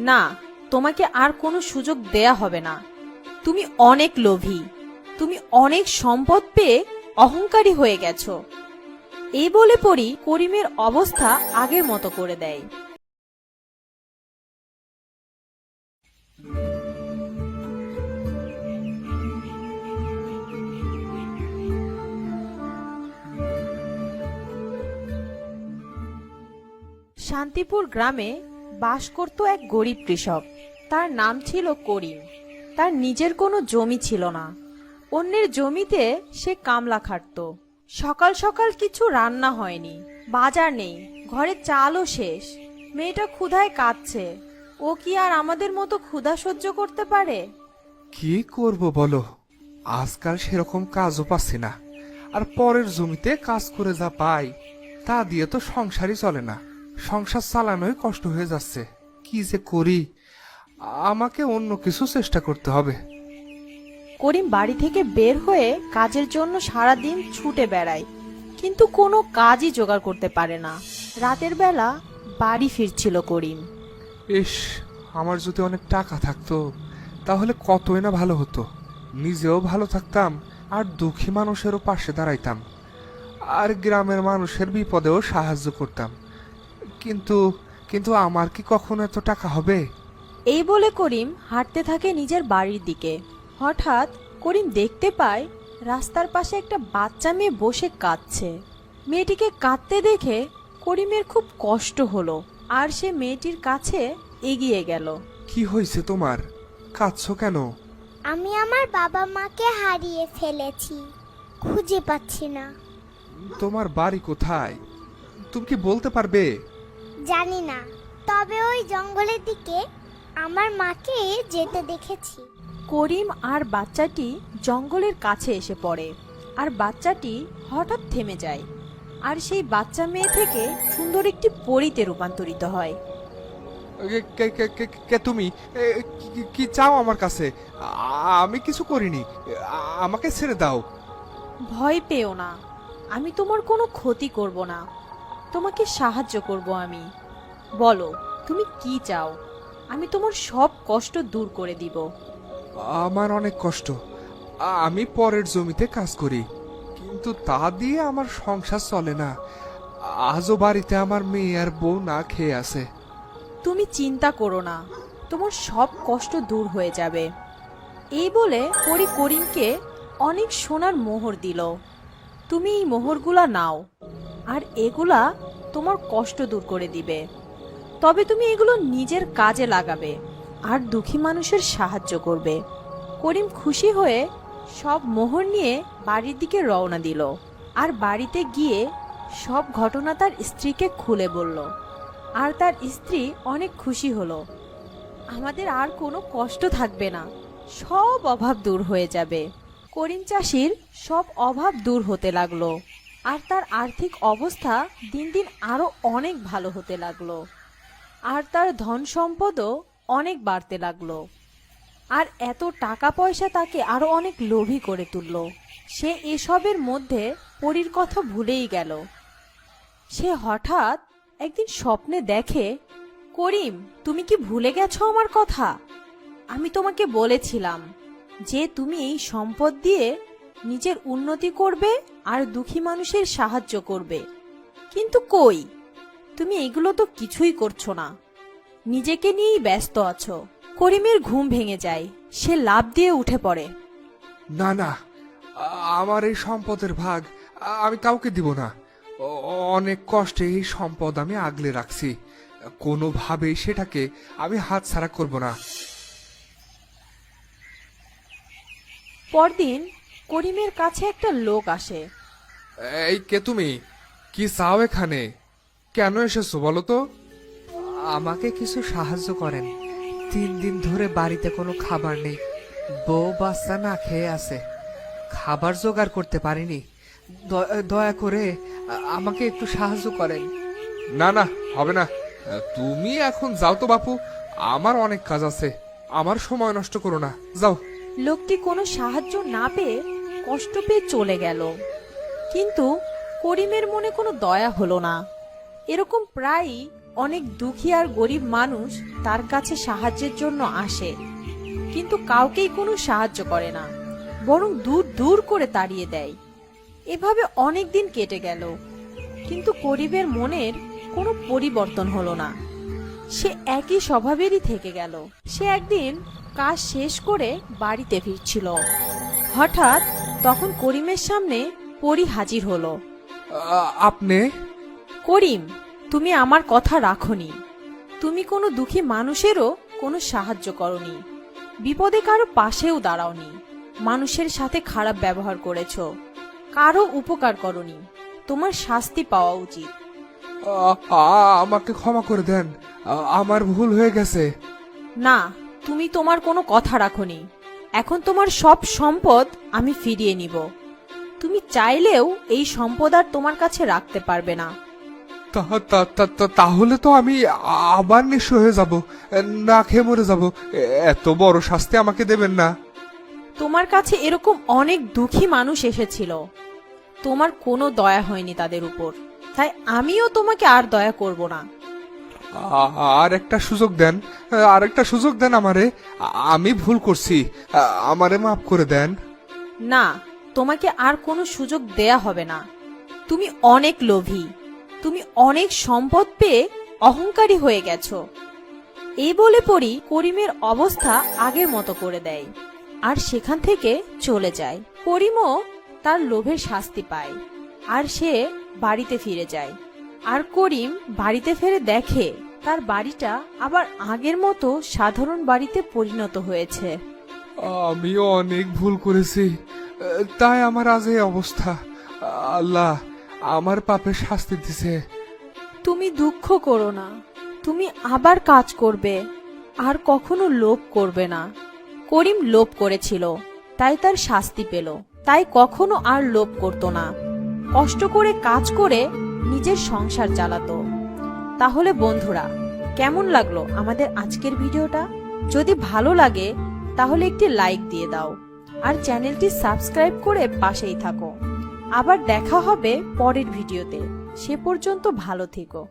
না, তোমাকে আর কোনো সুযোগ দেয়া হবে না। তুমি অনেক লোভী, তুমি অনেক সম্পদ পেয়ে অহংকারী হয়ে গেছো। এই বলে পরি করিমের অবস্থা আগের মতো করে দেয়। শান্তিপুর গ্রামে বাস করত এক গরিব কৃষক। তার নাম ছিল করিম। তার নিজের কোনো জমি ছিল না। অন্যের জমিতে সে কামলা খাটতো। সকাল সকাল কিছু রান্না হয়নি, বাজার নেই, ঘরে চালও শেষ। মেয়েটা ক্ষুধায় কাঁদছে। ও কি আর আমাদের মতো ক্ষুধা সহ্য করতে পারে? কি করব বলো, আজকাল সেরকম কাজও পাচ্ছি না। আর পরের জমিতে কাজ করে যা পাই তা দিয়ে তো সংসারই চলে না। সংসার চালানোই কষ্ট হয়ে যাচ্ছে। কি যে করি, আমাকে অন্য কিছু চেষ্টা করতে হবে। করিম বাড়ি থেকে বের হয়ে কাজের জন্য সারা দিন ছুটে বেড়ায়, কিন্তু কোনো কাজই জোগাড় করতে পারে না। রাতের বেলা বাড়ি ফিরছিল করিম। ইস, আমার যদি অনেক টাকা থাকতো তাহলে কতই না ভালো হতো। নিজেও ভালো থাকতাম আর দুঃখী মানুষেরও পাশে দাঁড়াইতাম, আর গ্রামের মানুষের বিপদেও সাহায্য করতাম। কিন্তু কিন্তু আমার কি কখনো এত টাকা হবে? এই বলে করিম হাঁটতে থাকে নিজের বাড়ির দিকে। হঠাৎ করিম দেখতে পায় রাস্তার পাশে একটা বাচ্চা মেয়ে বসে কাঁদছে। মেয়েটিকে কাঁদতে দেখে করিমের খুব কষ্ট হলো, আর সে মেয়েটির কাছে এগিয়ে গেল। কি হয়েছে তোমার? কাঁদছো কেন? আমি আমার বাবা মাকে হারিয়ে ফেলেছি, খুঁজে পাচ্ছি না। তোমার বাড়ি কোথায়, তুমি কি বলতে পারবে? জানি না, তবে ওই জঙ্গলের দিকে আমার মাকে যেতে দেখেছি। করিম আর বাচ্চাটি জঙ্গলের কাছে এসে পড়ে, আর বাচ্চাটি হঠাৎ থেমে যায়, আর সেই বাচ্চা মেয়ে থেকে সুন্দর একটি পরীতে রূপান্তরিত হয়। কে তুমি? কি চাও আমার কাছে? আমি কিছু করিনি, আমাকে ছেড়ে দাও। ভয় পেও না, আমি তোমার কোনো ক্ষতি করব না, তোমাকে সাহায্য করব আমি। বলো, তুমি কি চাও? আমি তোমার সব কষ্ট দূর করে দিব। আমার অনেক কষ্ট। আমি পরের জমিতে কাজ করি, কিন্তু তা দিয়ে আমার সংসার চলে না। আজও বাড়িতে আমার মেয়ে আর বউ না খেয়ে আছে। তুমি চিন্তা করো না, তোমার সব কষ্ট দূর হয়ে যাবে। এই বলে পরি করিমকে অনেক সোনার মোহর দিল। তুমি এই মোহরগুলা নাও, আর এগুলা তোমার কষ্ট দূর করে দিবে। তবে তুমি এগুলো নিজের কাজে লাগাবে আর দুঃখী মানুষের সাহায্য করবে। করিম খুশি হয়ে সব মোহর নিয়ে বাড়ির দিকে রওনা দিল, আর বাড়িতে গিয়ে সব ঘটনা তার স্ত্রীকে খুলে বলল। আর তার স্ত্রী অনেক খুশি হলো। আমাদের আর কোনো কষ্ট থাকবে না, সব অভাব দূর হয়ে যাবে। করিম চাষির সব অভাব দূর হতে লাগলো, আর তার আর্থিক অবস্থা দিন দিন আরো অনেক ভালো হতে লাগলো, আর তার ধন সম্পদও অনেক বাড়তে লাগলো। আর এত টাকা পয়সা তাকে আরো অনেক লোভী করে তুলল। সে এসবের মধ্যে পরীর কথা ভুলেই গেল। সে হঠাৎ একদিন স্বপ্নে দেখে, করিম, তুমি কি ভুলে গেছো আমার কথা? আমি তোমাকে বলেছিলাম যে তুমি এই সম্পদ দিয়ে নিজের উন্নতি করবে আর দুঃখী মানুষের সাহায্য করবে। কিন্তু কই, তুমি এগুলো তো কিছুই করছো না, নিজেকে নিয়েই ব্যস্ত আছো। করিমের ঘুম ভেঙে যায়, সে লাফ দিয়ে উঠে পড়ে। না না, আমার এই সম্পদের ভাগ আমি কাউকে দিব না। অনেক কষ্টে এই সম্পদ আমি আগলে রাখছি, কোনোভাবেই সেটাকে আমি হাতছাড়া করব না। পরদিন করিমের কাছে একটা লোক আসে। এই কে তুমি? কি চাও এখানে? কেন এসেছো বলো তো? আমাকে কিছু সাহায্য করেন। 3 দিন ধরে বাড়িতে কোনো খাবার নেই, বউ বাচ্চা না খেয়ে আছে, খাবার জোগাড় করতে পারিনি। দয়া করে আমাকে একটু সাহায্য করেন। না না, হবে না। তুমি এখন যাও তো বাপু, আমার অনেক কাজ আছে। আমার সময় নষ্ট করো না, যাও। লোকটি কোনো সাহায্য না পেয়ে কষ্ট পেয়ে চলে গেল। কিন্তু করিমের মনে কোনো দয়া হলো না। এরকম প্রায়ই অনেক দুঃখী আর গরিব মানুষ তার কাছে সাহায্যের জন্য আসে, কিন্তু কাউকেই কোনো সাহায্য করে না, বরং দূর দূর করে তাড়িয়ে দেয়। এভাবে অনেক দিন কেটে গেল, কিন্তু করিমের মনের কোনো পরিবর্তন হলো না। সে একই স্বভাবেরই থেকে গেল। সে একদিন কাজ শেষ করে বাড়িতে ফিরছিল। হঠাৎ তখন করিমের সামনে পরী হাজির হলো। আপনি? করিম, তুমি আমার কথা রাখোনি। তুমি কোনো দুঃখী মানুষেরও কোনো সাহায্য করনি, বিপদে কারো পাশেও দাঁড়াওনি, মানুষের সাথে খারাপ ব্যবহার করেছো, কারো উপকার করনি। তোমার শাস্তি পাওয়া উচিত। আমাকে ক্ষমা করে দেন, আমার ভুল হয়ে গেছে। না, তুমি তোমার কোনো কথা রাখোনি। এখন তোমার সব সম্পদ আমি ফিরিয়ে নিব। তুমি চাইলেও এই সম্পদ আর তোমার কাছে রাখতে পারবে না। তাহলে তো আমি আবার নিঃস্ব হয়ে যাব, না খেয়ে মরে যাব। এত বড় শাস্তি আমাকে দেবেন না। তোমার কাছে এরকম অনেক দুঃখী মানুষ এসেছিল, তোমার কোনো দয়া হয়নি তাদের উপর, তাই আমিও তোমাকে আর দয়া করব না। আর একটা সুযোগ দেন, আর একটা সুযোগ দেন আমারে। আমি ভুল করছি, আমারে মাফ করে দেন। না, তোমাকে আর কোনো সুযোগ দেয়া হবে না। তুমি অনেক লোভী, তুমি অনেক সম্পদ পেয়ে অহংকারী হয়ে গেছো। এই বলে পরি করিমের অবস্থা আগের মতো করে দেয় আর সেখান থেকে চলে যায়। করিমও তার লোভের শাস্তি পায় আর সে বাড়িতে ফিরে যায়। আর করিম বাড়িতে ফিরে দেখে তার বাড়িটা আবার আগের মতো সাধারণ বাড়িতে পরিণত হয়েছে। আমিও অনেক ভুল করেছি, তাই আমার আজ এই অবস্থা। আল্লাহ আমার পাপের শাস্তি দিছে। তুমি দুঃখ করো না, তুমি আবার কাজ করবে আর কখনো লোভ করবে না। করিম লোভ করেছিল, তাই তার শাস্তি পেল। তাই কখনো আর লোভ করত না, কষ্ট করে কাজ করে নিজের সংসার চালাতো। তাহলে বন্ধুরা, কেমন লাগলো আমাদের আজকের ভিডিওটা? যদি ভালো লাগে তাহলে একটি লাইক দিয়ে দাও আর চ্যানেলটি সাবস্ক্রাইব করে পাশেই থাকো। আবার দেখা হবে পরের ভিডিওতে। সে পর্যন্ত ভালো থেকো।